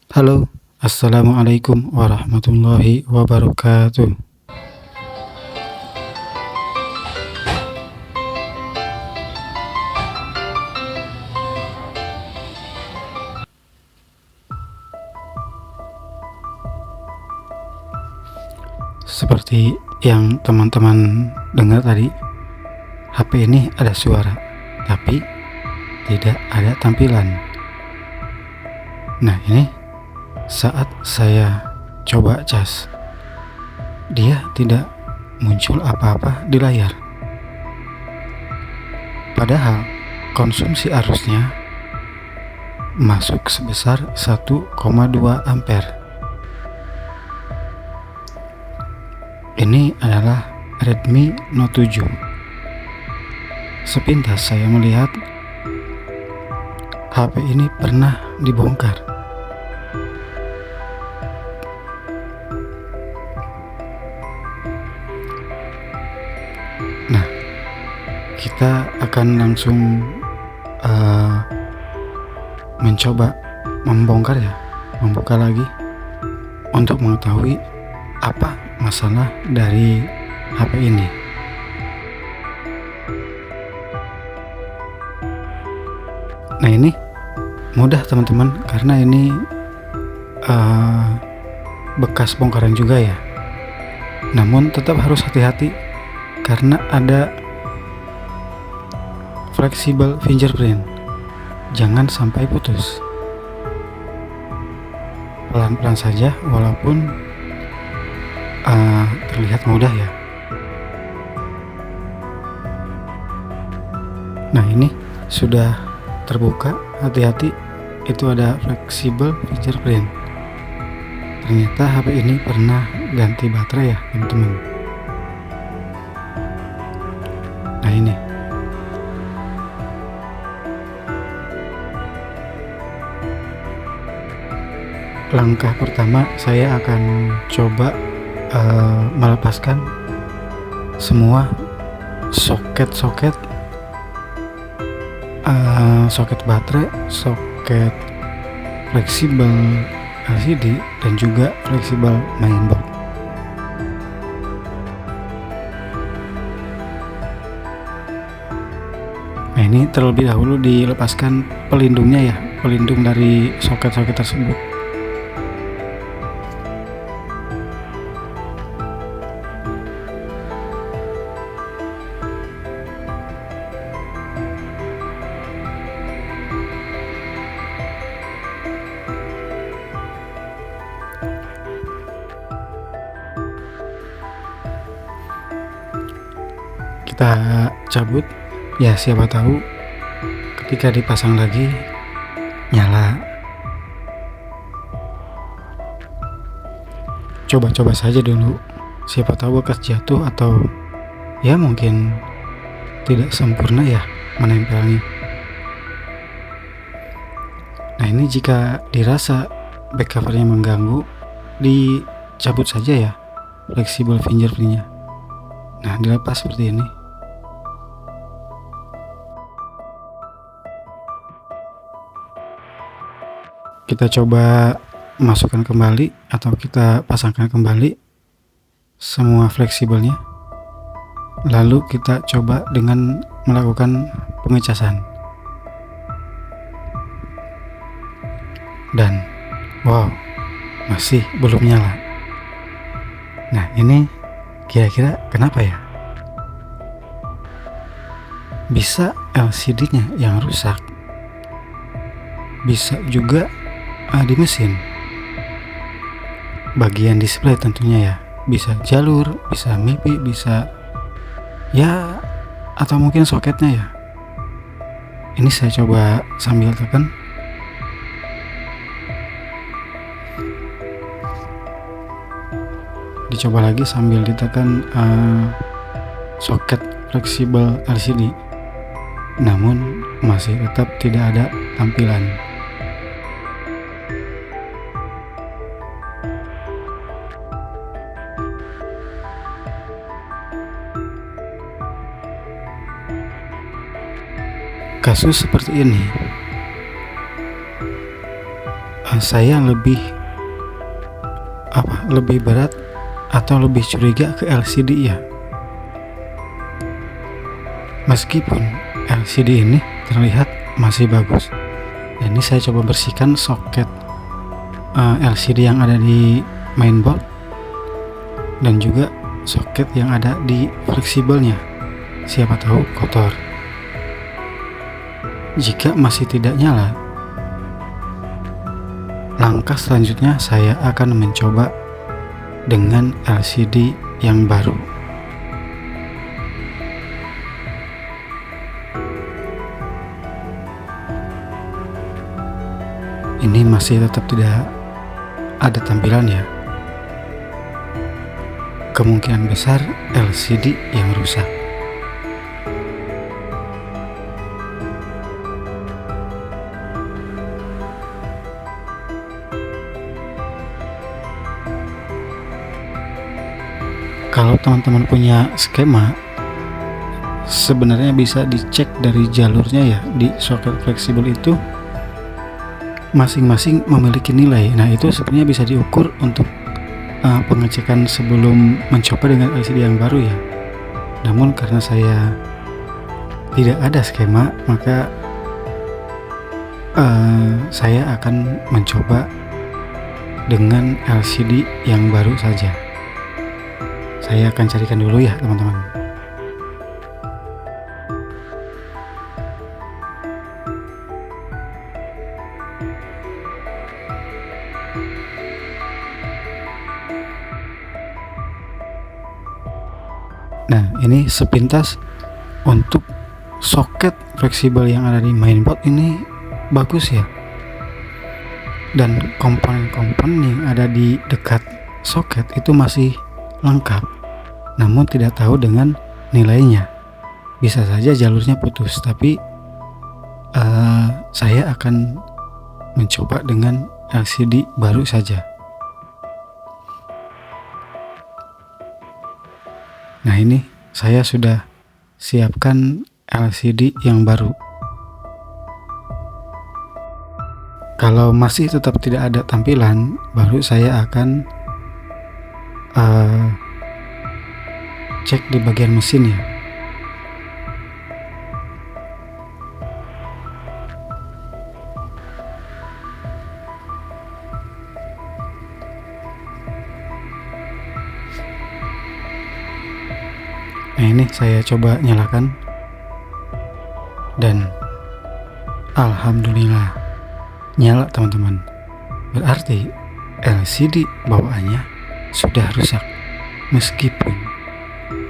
Halo, assalamualaikum warahmatullahi wabarakatuh. Seperti yang teman-teman dengar tadi, HP ini ada suara, tapi tidak ada tampilan. Nah, ini saat saya coba cas, dia tidak muncul apa-apa di layar. Padahal konsumsi arusnya masuk sebesar 1,2 ampere. Ini adalah Redmi Note 7. Sepintas saya melihat HP ini pernah dibongkar. Nah, kita akan langsung mencoba membongkar ya, membuka lagi untuk mengetahui apa masalah dari HP ini. Nah, ini mudah teman-teman, karena ini bekas bongkaran juga ya. Namun tetap harus hati-hati karena ada fleksibel fingerprint. Jangan sampai putus. Pelan-pelan saja, walaupun terlihat mudah ya. Nah, ini sudah terbuka. Hati-hati, itu ada fleksibel fingerprint. Ternyata HP ini pernah ganti baterai ya teman-teman. Nah, ini langkah pertama, saya akan coba melepaskan semua soket-soket baterai, soket fleksibel LCD, dan juga fleksibel mainboard. Nah, ini terlebih dahulu dilepaskan pelindungnya ya, pelindung dari soket-soket tersebut. Kita cabut ya, siapa tahu ketika dipasang lagi nyala. Coba-coba saja dulu, siapa tahu bekas jatuh atau ya mungkin tidak sempurna ya menempelnya. Nah, ini jika dirasa back covernya mengganggu, dicabut saja ya fleksibel fingerprintnya. Nah, dilepas seperti ini. Kita coba masukkan kembali atau kita pasangkan kembali semua fleksibelnya. Lalu kita coba dengan melakukan pengecasan. Dan wow, masih belum nyala. Nah, ini kira-kira kenapa ya? Bisa LCD-nya yang rusak, bisa juga di mesin, bagian display tentunya ya, bisa jalur, bisa MIPI, bisa ya, atau mungkin soketnya ya. Ini saya coba sambil tekan. Dicoba lagi sambil ditekan soket fleksibel LCD, namun masih tetap tidak ada tampilan. Kasus seperti ini saya lebih berat atau lebih curiga ke LCD ya. Meskipun LCD ini terlihat masih bagus. Dan ini saya coba bersihkan soket LCD yang ada di mainboard dan juga soket yang ada di fleksibelnya. Siapa tahu kotor. Jika masih tidak nyala, langkah selanjutnya saya akan mencoba dengan LCD yang baru. Ini masih tetap tidak ada tampilan ya. Kemungkinan besar LCD yang rusak. Kalau teman-teman punya skema, sebenarnya bisa dicek dari jalurnya ya. Di soket fleksibel itu masing-masing memiliki nilai. Nah, itu sebenarnya bisa diukur untuk pengecekan sebelum mencoba dengan LCD yang baru ya. Namun karena saya tidak ada skema, maka saya akan mencoba dengan LCD yang baru saja. Saya akan carikan dulu ya teman-teman. Nah, ini sepintas untuk soket fleksibel yang ada di mainboard ini bagus ya. Dan komponen-komponen yang ada di dekat soket itu masih lengkap. Namun tidak tahu dengan nilainya. Bisa saja jalurnya putus, tapi saya akan mencoba dengan LCD baru saja. Nah, ini saya sudah siapkan LCD yang baru. Kalau masih tetap tidak ada tampilan, baru saya akan cek di bagian mesin ya. Nah, ini saya coba nyalakan dan alhamdulillah nyala teman-teman. Berarti LCD bawaannya sudah rusak, meskipun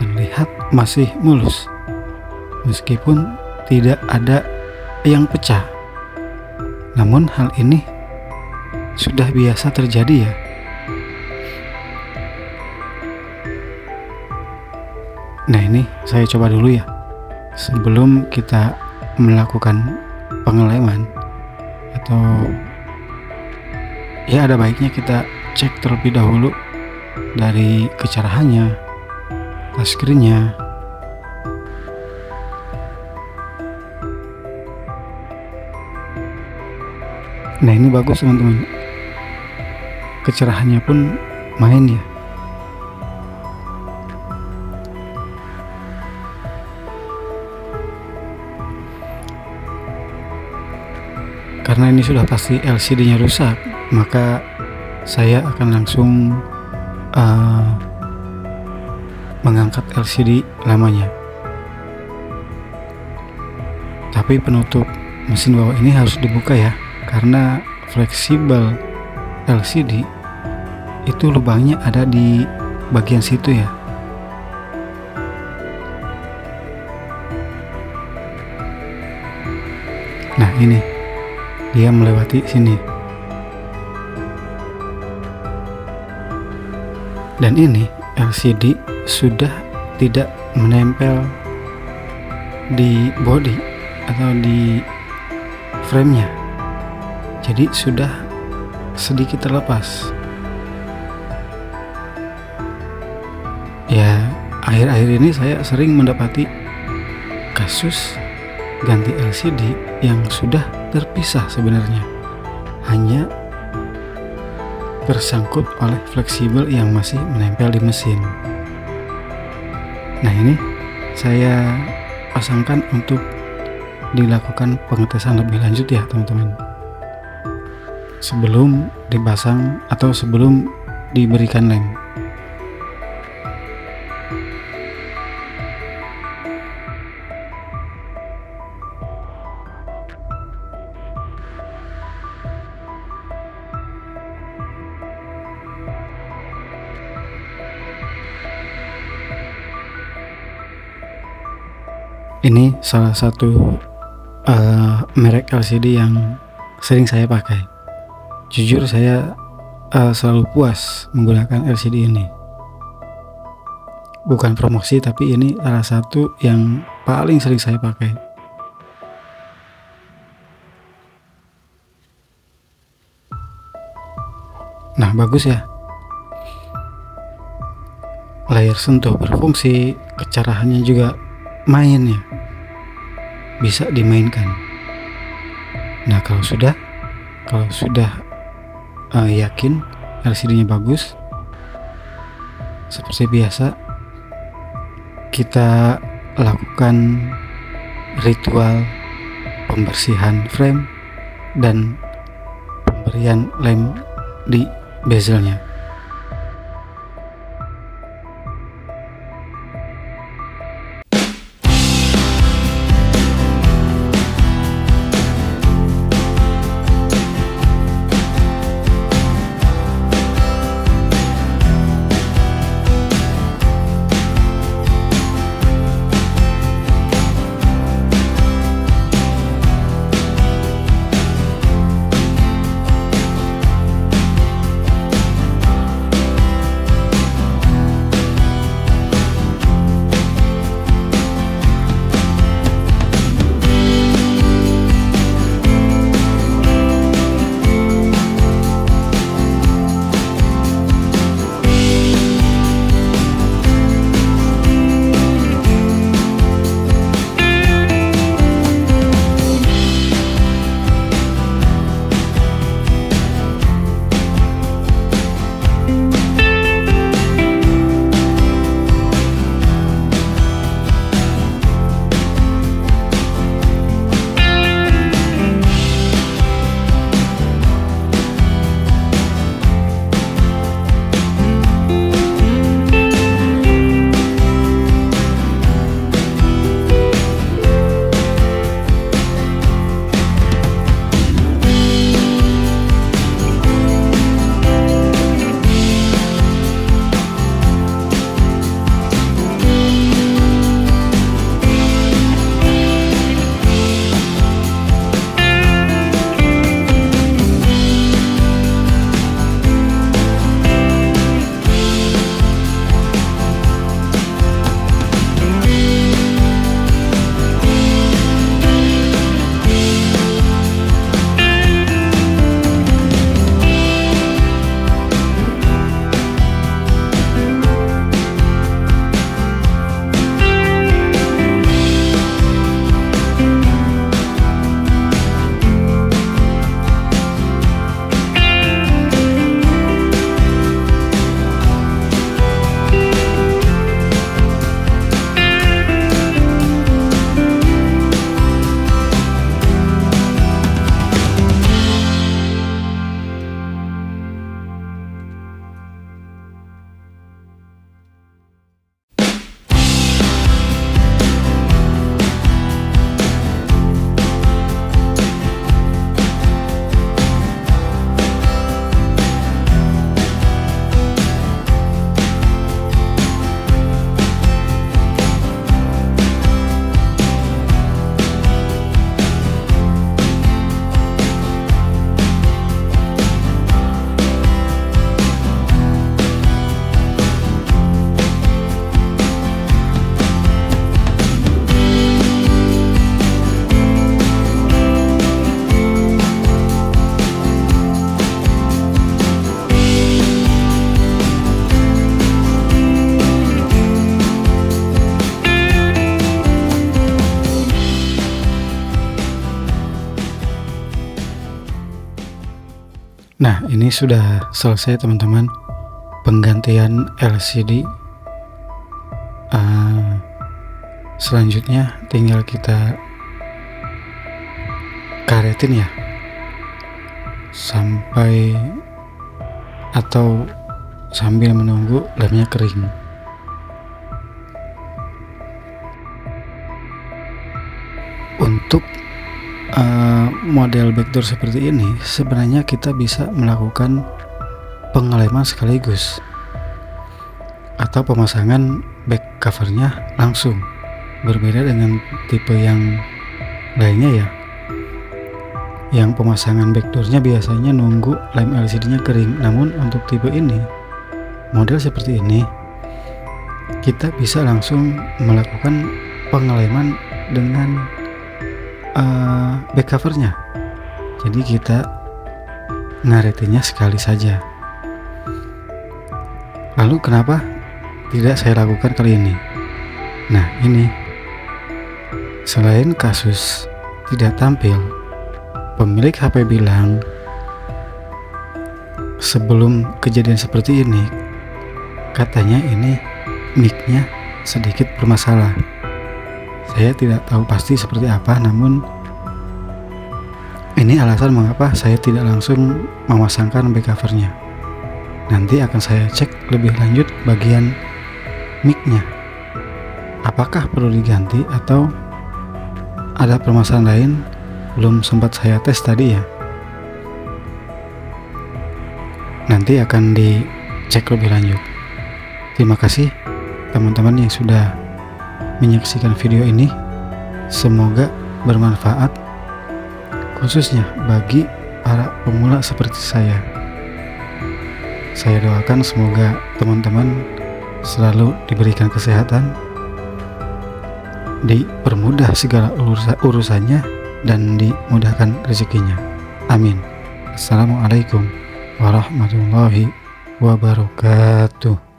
terlihat masih mulus, meskipun tidak ada yang pecah. Namun hal ini sudah biasa terjadi ya. Nah, ini saya coba dulu ya. Sebelum kita melakukan pengeleman, atau ya ada baiknya kita cek terlebih dahulu dari kecerahannya, touchscreen-nya. Nah, ini bagus teman-teman. Kecerahannya pun main ya. Karena ini sudah pasti LCD-nya rusak, maka saya akan langsung mengangkat LCD lamanya. Tapi penutup mesin bawah ini harus dibuka ya, karena fleksibel LCD itu lubangnya ada di bagian situ ya. Nah, ini dia melewati sini. Dan ini LCD sudah tidak menempel di body atau di frame-nya. Jadi sudah sedikit terlepas. Ya, akhir-akhir ini saya sering mendapati kasus ganti LCD yang sudah terpisah sebenarnya. Hanya tersangkut oleh fleksibel yang masih menempel di mesin. Nah, ini saya pasangkan untuk dilakukan pengetesan lebih lanjut ya teman-teman, sebelum dipasang atau sebelum diberikan lem. Ini salah satu merek LCD yang sering saya pakai. Jujur saya selalu puas menggunakan LCD ini. Bukan promosi, tapi ini salah satu yang paling sering saya pakai. Nah, bagus ya. Layar sentuh berfungsi, kecerahannya juga main ya, bisa dimainkan. Nah, kalau sudah yakin LCD-nya bagus, seperti biasa kita lakukan ritual pembersihan frame dan pemberian lem di bezelnya. Nah, ini sudah selesai teman-teman, penggantian LCD. Selanjutnya tinggal kita karetin ya, sampai atau sambil menunggu lemnya kering. Untuk model backdoor seperti ini sebenarnya kita bisa melakukan pengeleman sekaligus atau pemasangan back covernya langsung, berbeda dengan tipe yang lainnya ya, yang pemasangan backdoornya biasanya nunggu lem LCD nya kering. Namun untuk tipe ini, model seperti ini, kita bisa langsung melakukan pengeleman dengan back covernya. Jadi kita ngaretinnya sekali saja. Lalu kenapa tidak saya lakukan kali ini? Nah, ini selain kasus tidak tampil, pemilik HP bilang sebelum kejadian seperti ini, katanya ini mic-nya sedikit bermasalah. Saya tidak tahu pasti seperti apa, namun ini alasan mengapa saya tidak langsung memasangkan back covernya. Nanti akan saya cek lebih lanjut bagian mic-nya, apakah perlu diganti atau ada permasalahan lain. Belum sempat saya tes tadi ya, nanti akan dicek lebih lanjut. Terima kasih teman-teman yang sudah menyaksikan video ini, semoga bermanfaat khususnya bagi para pemula seperti saya. Saya doakan semoga teman-teman selalu diberikan kesehatan, dipermudah segala urusannya, dan dimudahkan rezekinya. Amin. Assalamualaikum warahmatullahi wabarakatuh.